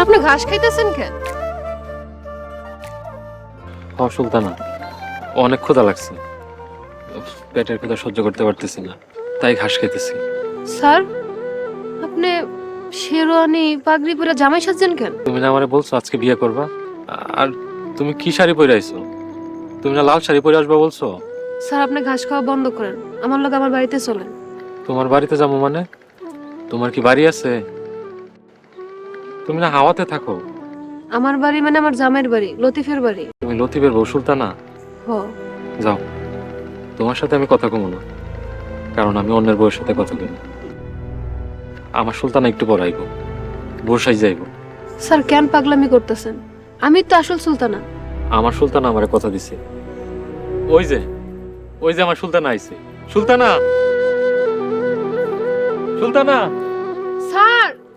আপনি ঘাস খাইতেছেন কেন? সুলতানা, অনেক ক্ষুধা লাগছে, পেটের ক্ষুধা সহ্য করতে পারতেছি না, তাই ঘাস খাইতেছি। স্যার, আপনি শেরওয়ানি পাগড়ি পরে জামাই সাজছেন কেন? তুমি না আমারে বলছো আজকে বিয়ে করবা, আর তুমি কি শাড়ি পরে আইছো? তুমি না লাল শাড়ি পরে আসবা বলছো? স্যার, আপনি ঘাস খাওয়া বন্ধ করেন, আমার লোক আমার বাড়িতে চলেন। তোমার বাড়িতে যাবো মানে? তোমার কি বাড়ি আছে? তুমি না হাওয়াতে থাকো। আমার বাড়ি মানে আমার জামাইয়ের বাড়ি, লতিফের বাড়ি। তুমি লতিফের বউ সুলতানা? হ। যাও, তোমার সাথে আমি কথা কমো না, কারণ আমি অন্যের বউয়ের সাথে কথা কই না। আমার সুলতানা একটু পড়াইবো, বসাই যাইব। স্যার, কেন পাগলামি করতেছেন? আমি তো আসল সুলতানা। আমার সুলতানা আমারে কথা দিছে। ওই যে, ওই যে আমার সুলতানা আইছে। সুলতানা, সুলতানা।